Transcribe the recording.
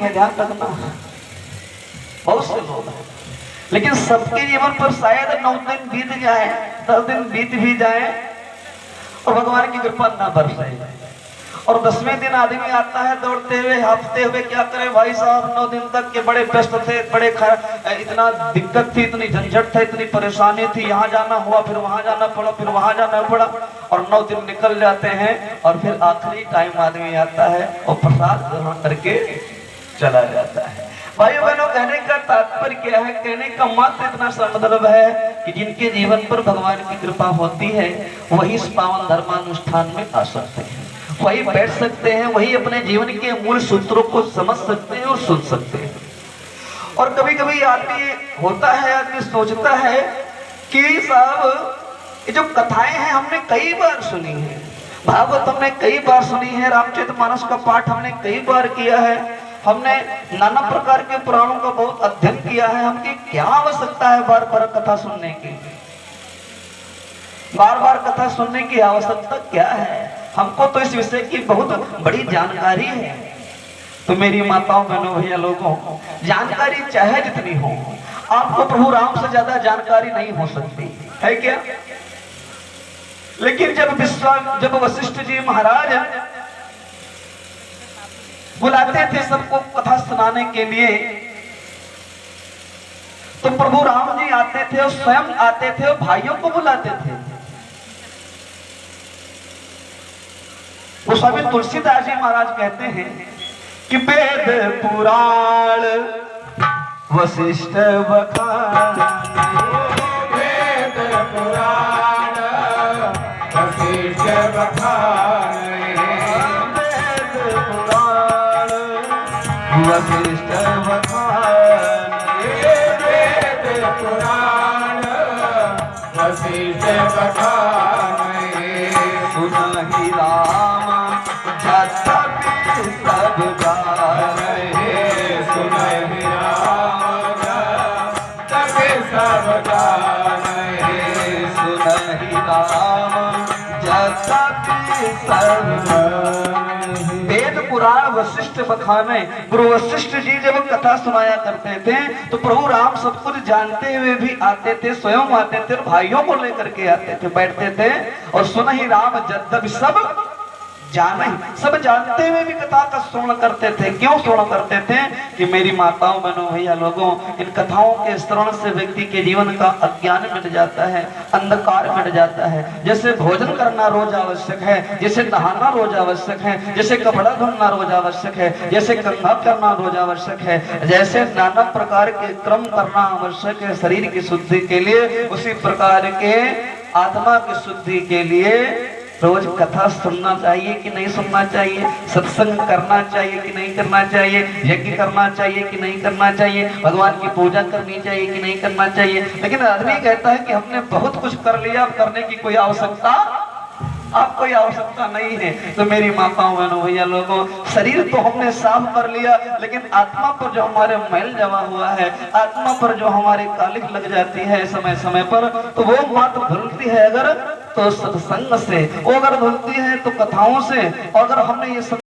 है, ध्यान रखना। बहुत से लोग हैं, लेकिन सबके जीवन पर शायद 9 दिन बीत जाए, 10 दिन बीत भी जाए और भगवान की कृपा ना बरसे, और 10वें दिन आदमी आता है दौड़ते हुए, हाफते हुए, क्या करे भाई साहब 9 दिन तक के बड़े व्यस्त थे, बड़े इतना दिक्कत थी, इतनी झंझट थी, इतनी परेशानी थी, यहाँ जाना हुआ, फिर वहां जाना पड़ा, फिर वहां जाना पड़ा, और 9 दिन निकल जाते हैं, और फिर आखिरी टाइम आदमी आता है और प्रसाद ग्रहण करके चला जाता है। भाइयों बहनों, कहने का तात्पर्य क्या है, कहने का मात्र इतना सा मतलब है कि जिनके जीवन पर भगवान की कृपा होती है वही इस पावन धर्मानुष्ठान में आ सकते हैं, वही बैठ सकते हैं, वही अपने जीवन के मूल सूत्रों को समझ सकते हैं और सुन सकते हैं। और कभी कभी आदमी होता है, आदमी सोचता है कि साहब ये जो कथाएं हैं हमने कई बार सुनी है, भागवत हमने कई बार सुनी है, रामचरितमानस का पाठ हमने कई बार किया है, हमने नाना प्रकार के पुराणों का बहुत अध्ययन किया है, हमकी क्या आवश्यकता है बार बार कथा सुनने की? बार बार कथा सुनने की आवश्यकता क्या है? हमको तो इस विषय की बहुत बड़ी जानकारी है। तो मेरी माताओं बहनों भैया लोगों, जानकारी चाहे जितनी हो, आपको प्रभु राम से ज्यादा जानकारी नहीं हो सकती है क्या? लेकिन जब वशिष्ठ जी महाराज बुलाते थे सबको कथा सुनाने के लिए, तो प्रभु राम जी आते थे और स्वयं आते थे और भाइयों को बुलाते थे। वो स्वामी तुलसीदास जी महाराज कहते हैं कि वेद पुराण वशिष्ठ बखाने, वेद पुराण वशिष्ठ बखाने, वेद पुराण वशिष्ठ बखाने, वेद पुराण वशिष्ठ बखाने, सुनहि राम जपति सब गाए, सुनहि राम जपति सब गाए, सुनहि राम जपति सब गाए। वेद पुराण वशिष्ठ बखाने, गुरु वशिष्ठ जी जब कथा सुनाया करते थे तो प्रभु राम सब कुछ जानते हुए भी आते थे, स्वयं आते थे और भाइयों को लेकर के आते थे, बैठते थे और सुनहि राम जद्यपि सब जाने, सब जानते हुए भी कथा का श्रवण करते थे। क्यों श्रवण करते थे? कि मेरी माताओं बहनों भैया लोगों, इन कथाओं के श्रवण से व्यक्ति के जीवन का अज्ञान मिट जाता है, अंधकार मिट जाता है। जैसे भोजन करना रोज आवश्यक है, जैसे नहाना रोज आवश्यक है, जैसे कपड़ा धोना रोज आवश्यक है, जैसे कंघा करना रोज आवश्यक है, जैसे नाना प्रकार के क्रम करना आवश्यक है शरीर की शुद्धि के लिए, उसी प्रकार के आत्मा की शुद्धि के लिए रोज कथा सुनना चाहिए कि नहीं सुनना चाहिए, सत्संग करना चाहिए कि नहीं करना चाहिए, यज्ञ करना चाहिए कि नहीं करना चाहिए, भगवान की पूजा करनी चाहिए कि नहीं करना चाहिए। लेकिन आदमी कहता है कि हमने बहुत कुछ कर लिया, अब करने की कोई आवश्यकता अब कोई आवश्यकता नहीं है। तो मेरी माताओं बहनों भैया लोगों, शरीर तो हमने साफ कर लिया, लेकिन आत्मा पर जो हमारे मैल जमा हुआ है, आत्मा पर जो हमारी कालिख लग जाती है समय समय पर, तो वो मात्र धुलती है अगर तो सत्संग से, वो अगर धुलती है तो कथाओं से, और अगर हमने ये